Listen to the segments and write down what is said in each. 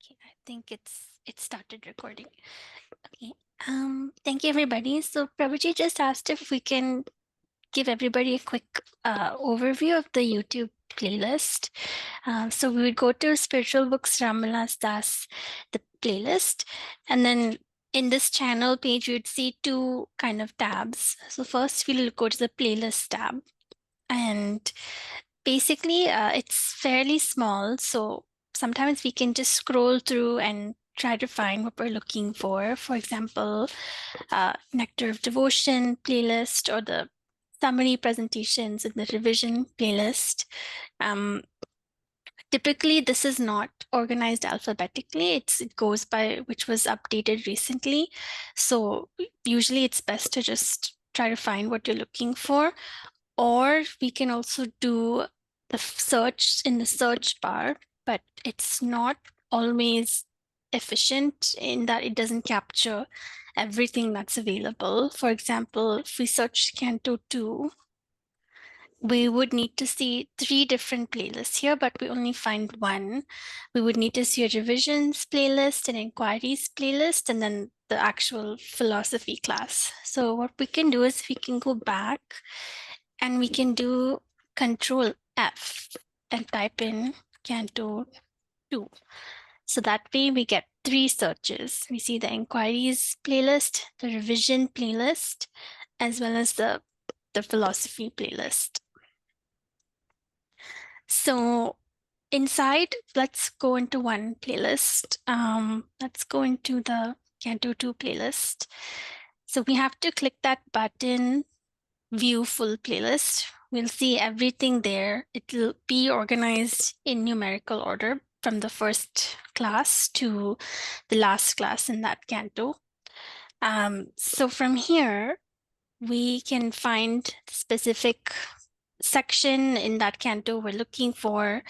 Okay, I think it started recording. Okay. Thank you everybody. So Prabhuji just asked if we can give everybody a quick overview of the YouTube playlist. So we would go to Spiritual Books Rama Das, the playlist, and then in this channel page you'd see two kind of tabs. So first we'll go to the playlist tab, and basically it's fairly small, so sometimes we can just scroll through and try to find what we're looking for. For example, Nectar of Devotion playlist or the summary presentations in the revision playlist. Um, Typically, this is not organized alphabetically. It goes by which was updated recently. So usually it's best to just try to find what you're looking for. Or we can also do the search in the search bar, but it's not always efficient in that it doesn't capture everything that's available. For example, if we search Canto 2, we would need to see 3 different playlists here, but we only find one. We would need to see a revisions playlist, an inquiries playlist, and then the actual philosophy class. So what we can do is we can go back and we can do Control F and type in Canto 2. So that way we get 3 searches. We see the inquiries playlist, the revision playlist, as well as the philosophy playlist. So inside, let's go into one playlist. Let's go into the Canto 2 playlist. So we have to click that button, View Full Playlist. We'll see everything there. It'll be organized in numerical order from the first class to the last class in that canto. So from here, we can find the specific section in that canto we're looking for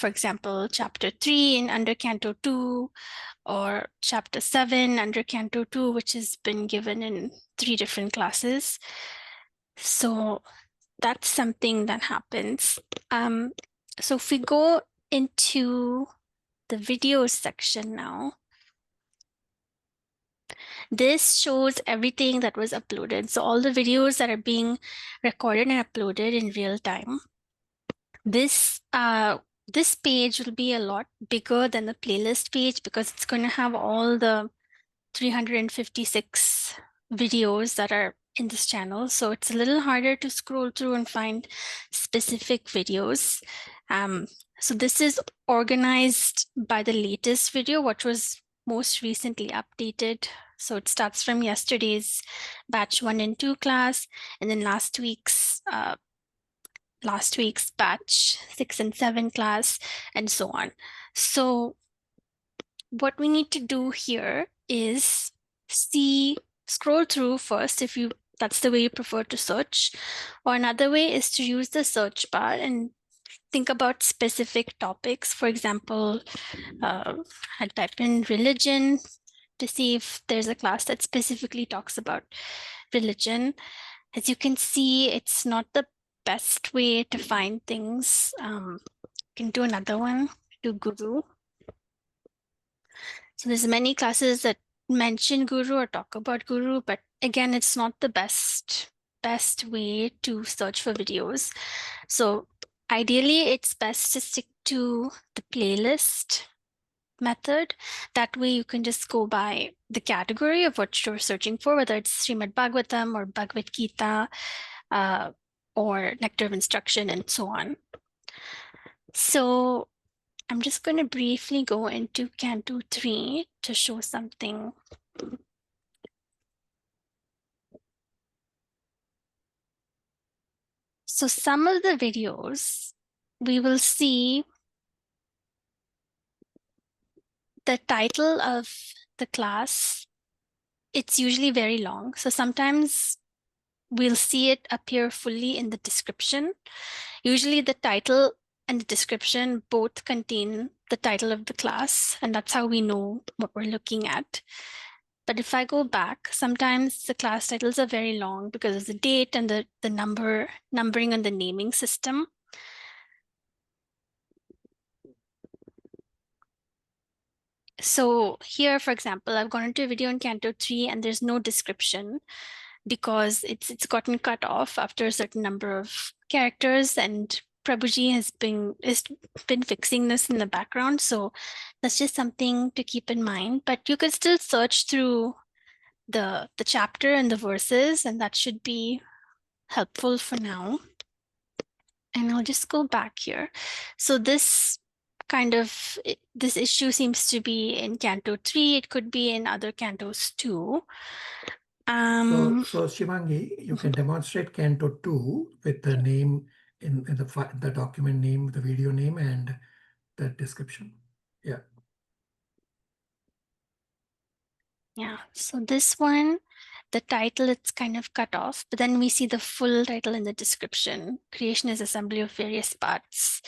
example, chapter 3 in under canto 2, or chapter 7 under canto 2, which has been given in 3 different classes. So that's something that happens. So if we go into the videos section now, this shows everything that was uploaded. So all the videos that are being recorded and uploaded in real time. This this page will be a lot bigger than the playlist page because it's going to have all the 356 videos that are in this channel. So it's a little harder to scroll through and find specific videos. So this is organized by the latest video, which was most recently updated. So it starts from yesterday's batch 1 and 2 class, and then last week's batch 6 and 7 class, and so on. So what we need to do here is scroll through first if that's the way you prefer to search, or another way is to use the search bar and think about specific topics. For example, I'll type in religion to see if there's a class that specifically talks about religion. As you can see, it's not the best way to find things. You can do another one, do Guru. So there's many classes that mention Guru or talk about Guru, but again, it's not the best way to search for videos. So ideally, it's best to stick to the playlist method. That way you can just go by the category of what you're searching for, whether it's Srimad Bhagavatam or Bhagavad Gita, or Nectar of Instruction, and so on. So I'm just going to briefly go into Canto 3 to show something. So some of the videos, we will see the title of the class. It's usually very long. So sometimes we'll see it appear fully in the description. Usually the title and the description both contain the title of the class, and that's how we know what we're looking at. But if I go back, sometimes the class titles are very long because of the date and the numbering on the naming system. So here, for example, I've gone into a video in Canto 3 and there's no description because it's gotten cut off after a certain number of characters, and Prabhuji has been fixing this in the background. So that's just something to keep in mind. But you could still search through the chapter and the verses, and that should be helpful for now. And I'll just go back here. So this this issue seems to be in Canto 3. It could be in other cantos too. So Shivangi, you can demonstrate Canto 2 with the name in the document name, the video name, and the description. Yeah. Yeah, so this one, the title, it's kind of cut off, but then we see the full title in the description. Creation is assembly of various parts.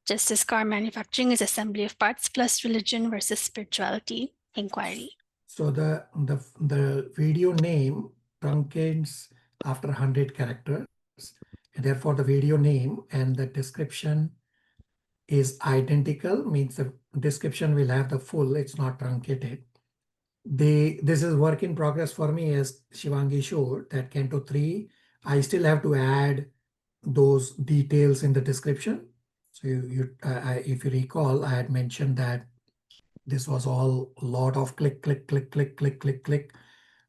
Just as car manufacturing is assembly of parts plus religion versus spirituality inquiry. So the video name truncates after 100 characters, and therefore the video name and the description is identical, means the description will have the full, it's not truncated. This is work in progress for me, as Shivangi showed, that Canto 3, I still have to add those details in the description. So if you recall, I had mentioned that this was all a lot of click, click, click, click, click, click, click.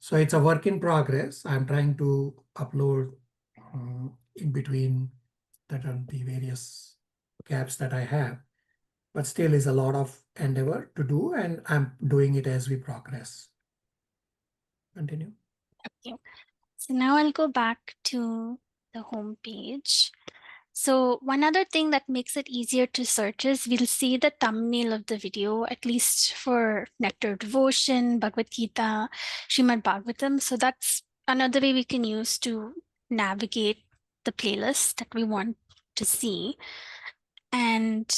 So it's a work in progress. I'm trying to upload in between that are the various gaps that I have, but still is a lot of endeavor to do, and I'm doing it as we progress. Continue. Okay. So now I'll go back to the home page. So one other thing that makes it easier to search is we'll see the thumbnail of the video, at least for Nectar Devotion, Bhagavad Gita, Srimad Bhagavatam. So that's another way we can use to navigate the playlist that we want to see. And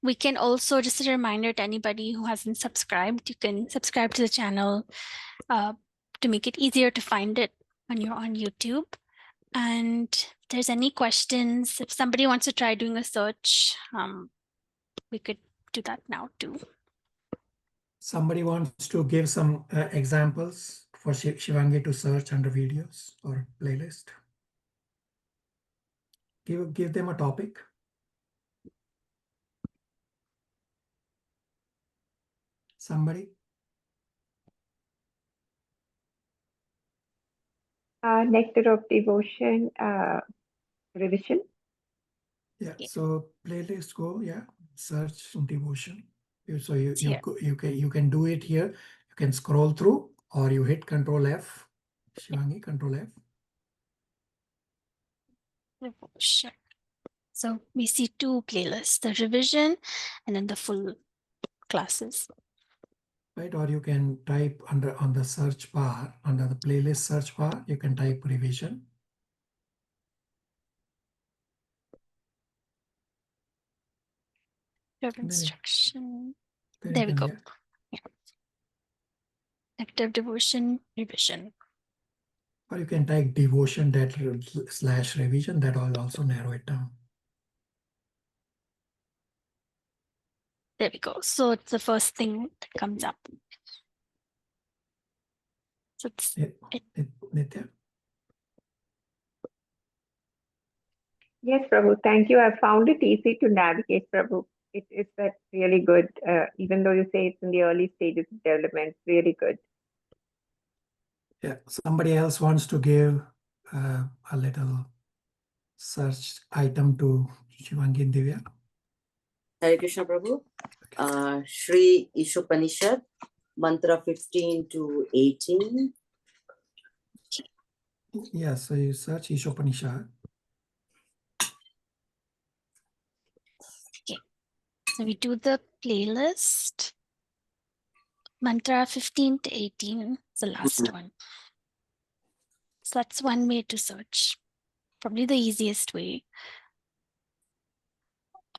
we can also, just a reminder to anybody who hasn't subscribed, you can subscribe to the channel to make it easier to find it when you're on YouTube. And if there's any questions, if somebody wants to try doing a search, we could do that now too. Somebody wants to give some examples for Shivangi to search under videos or playlist. Give them a topic. Somebody. Nectar of Devotion revision. Yeah. So playlist, go. Yeah. Search devotion. So you can do it here. You can scroll through, or you hit Control F. Shivangi, Control F. Devotion. So we see two playlists, the revision and then the full classes. Right, or you can type on the search bar, under the playlist search bar, you can type revision. Instruction. There we go. Yeah. Active devotion revision. Or you can type devotion / revision. That will also narrow it down. There we go. So it's the first thing that comes up. So it's Nitya. Yes, Prabhu. Thank you. I found it easy to navigate, Prabhu. It is that really good. Even though you say it's in the early stages of development, really good. Yeah. Somebody else wants to give a little search item to Shivangi and Divya. Hare Krishna Prabhu. Shri Ishopanishad, mantra 15 to 18. Yeah, so you search Ishopanishad. okay. So we do the playlist. Mantra 15 to 18 is the last one. So that's one way to search. Probably the easiest way.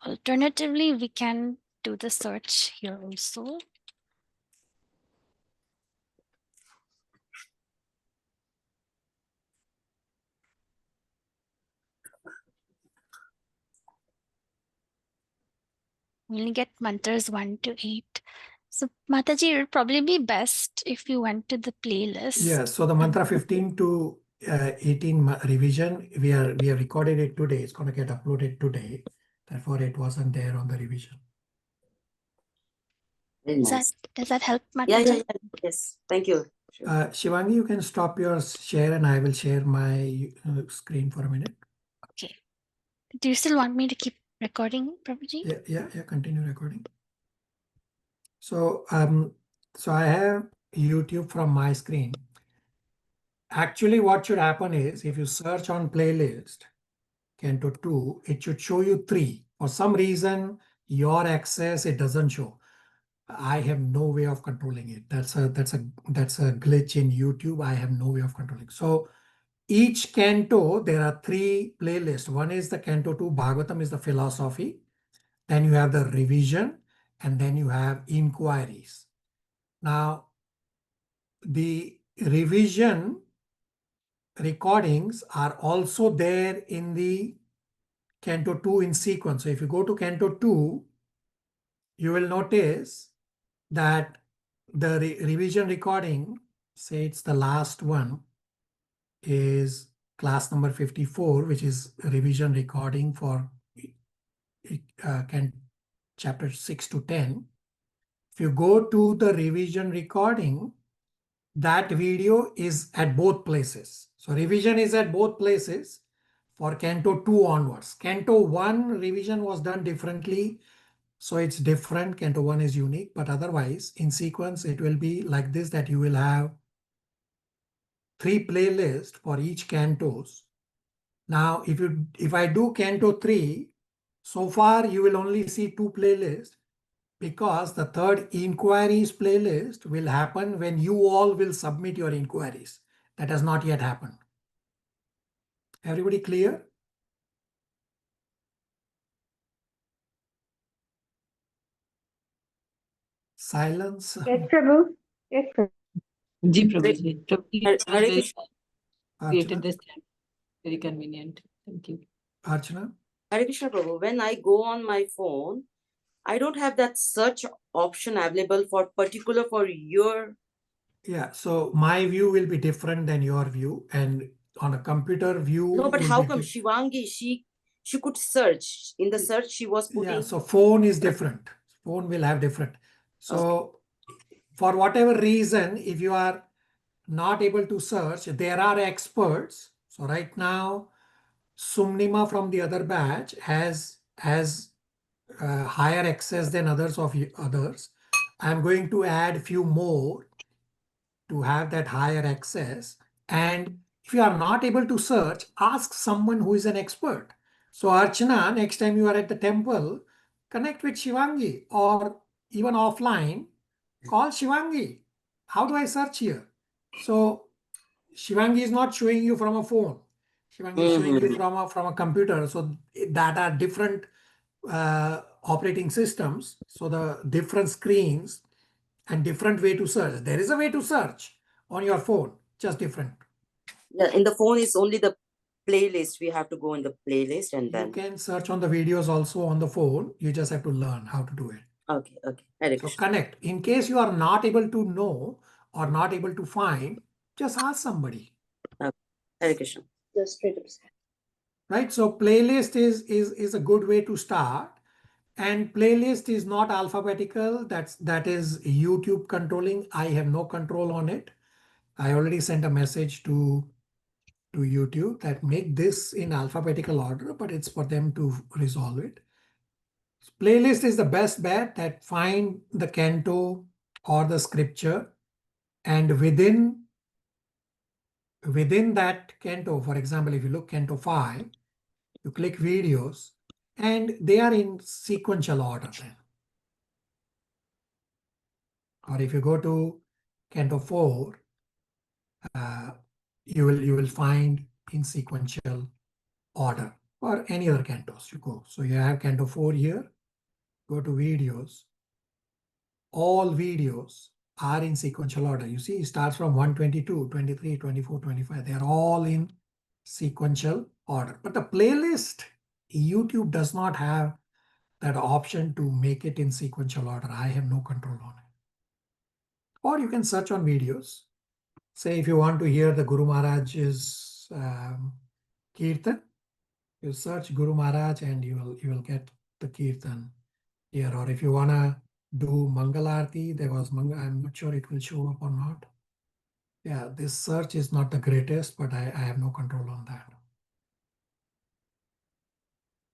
Alternatively, we can do the search here also. We only get mantras 1 to 8. So Mataji, it would probably be best if you went to the playlist. Yeah, so the mantra 15 to 18 revision, we have recorded it today. It's going to get uploaded today. Therefore, it wasn't there on the revision. Very nice. Does that help, Mataji? Yeah. Yes. Thank you. Sure. Shivangi, you can stop your share and I will share my screen for a minute. Okay. Do you still want me to keep recording, Prabhuji? Yeah, continue recording. So, so I have YouTube from my screen. Actually, what should happen is if you search on playlist, Canto 2, it should show you 3. For some reason, your access, it doesn't show. I have no way of controlling it. That's a glitch in YouTube. I have no way of controlling. So each canto, there are 3 playlists. One is the Canto 2, Bhagavatam is the philosophy. Then you have the revision, and then you have inquiries. Now, the revision recordings are also there in the Canto 2 in sequence. So if you go to Canto 2, you will notice that the revision recording, say it's the last one, is class number 54, which is a revision recording for chapter 6 to 10. If you go to the revision recording, that video is at both places. So revision is at both places for Canto 2 onwards. Canto 1 revision was done differently. So it's different. Canto 1 is unique, but otherwise in sequence, it will be like this, that you will have 3 playlists for each cantos. Now, if I do Canto 3, so far you will only see 2 playlists, because the third inquiries playlist will happen when you all will submit your inquiries. That has not yet happened. Everybody clear? Silence. Yes, Prabhu. Yes, Prabhu. Ji Prabhuji. Prabhuji Hare was very Krishna. created Archana? this time. Very convenient. Thank you. Archana? Hare Krishna Prabhu, when I go on my phone, I don't have that search option available for particular for your. Yeah, so my view will be different than your view, and on a computer view. No, but will how be come Shivangi, she could search. In the search, she was putting. Yeah, so phone is different. Phone will have different. So for whatever reason, if you are not able to search, there are experts. So right now, Sumnima from the other batch has higher access than others. I'm going to add few more to have that higher access. And if you are not able to search, ask someone who is an expert. So Archana, next time you are at the temple, connect with Shivangi, or even offline, call Shivangi. How do I search here? So Shivangi is not showing you from a phone. Shivangi is showing you from a computer. So that are different operating systems. So the different screens and different way to search. There is a way to search on your phone, just different. Yeah, in the phone is only the playlist. We have to go in the playlist and You then. can search on the videos also on the phone. You just have to learn how to do it. Okay. Hare So Krishna. connect. In case you are not able to know or not able to find, just ask somebody. Hare Krishna. Just straight up. Right? So playlist is a good way to start. And playlist is not alphabetical. That is YouTube controlling. I have no control on it. I already sent a message to YouTube that make this in alphabetical order, but it's for them to resolve it. Playlist is the best bet, that find the canto or the scripture, and within that canto, for example, if you look Canto 5, you click videos, and they are in sequential order then. Or if you go to Canto 4, you will find in sequential order, or any other cantos you go. So you have Canto 4 here, go to videos. All videos are in sequential order. You see, it starts from 122, 23, 24, 25. They're all in sequential order. But the playlist, YouTube does not have that option to make it in sequential order. I have no control on it. Or you can search on videos. Say if you want to hear the Guru Maharaj's Kirtan, you search Guru Maharaj and you will get the Kirtan here. Or if you wanna do Mangalarti, there was I'm not sure it will show up or not. Yeah, this search is not the greatest, but I have no control on that.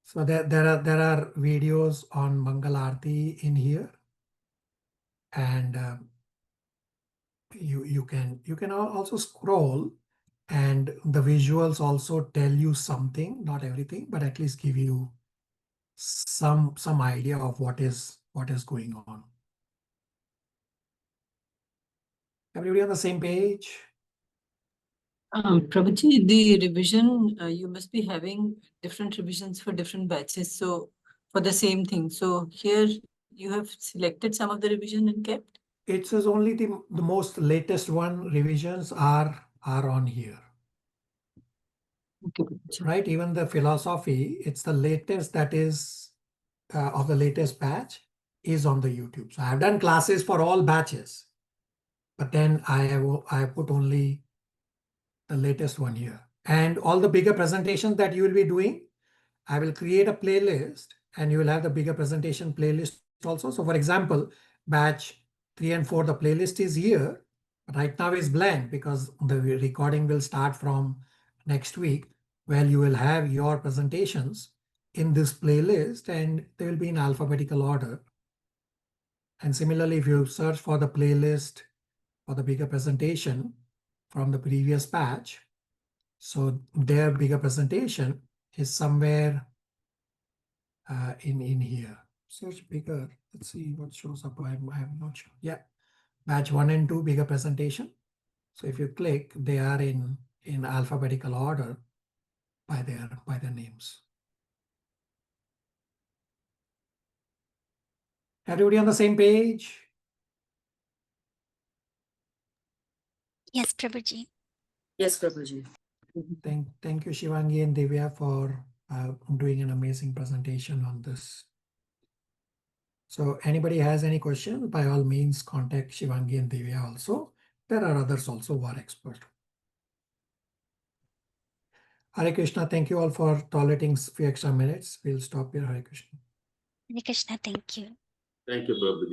So there are videos on Mangalarti in here, and you can also scroll, and the visuals also tell you something, not everything, but at least give you some idea of what is going on. Everybody on the same page? Prabhuji, the revision, you must be having different revisions for different batches. So for the same thing. So here you have selected some of the revision and kept? It says only the most latest one revisions are on here. Okay, Prabhuji. Right? Even the philosophy, it's the latest that is of the latest batch is on the YouTube. So I've done classes for all batches, but then I put only the latest one here. And all the bigger presentations that you will be doing, I will create a playlist and you will have the bigger presentation playlist also. So for example, batch 3 and 4, the playlist is here. Right now is blank because the recording will start from next week, where you will have your presentations in this playlist and they will be in alphabetical order. And similarly, if you search for the playlist for the bigger presentation from the previous batch, so their bigger presentation is somewhere in here. Search bigger. Let's see what shows up. I'm not sure. Yeah, batch 1 and 2 bigger presentation. So if you click, they are in alphabetical order by their names. Everybody on the same page? Yes, Prabhuji. Yes, Prabhuji. Thank you, Shivangi and Divya, for doing an amazing presentation on this. So anybody has any questions, by all means, contact Shivangi and Divya also. There are others also who are expert. Hare Krishna, thank you all for tolerating a few extra minutes. We'll stop here. Hare Krishna. Hare Krishna, thank you. Thank you, Prabhuji.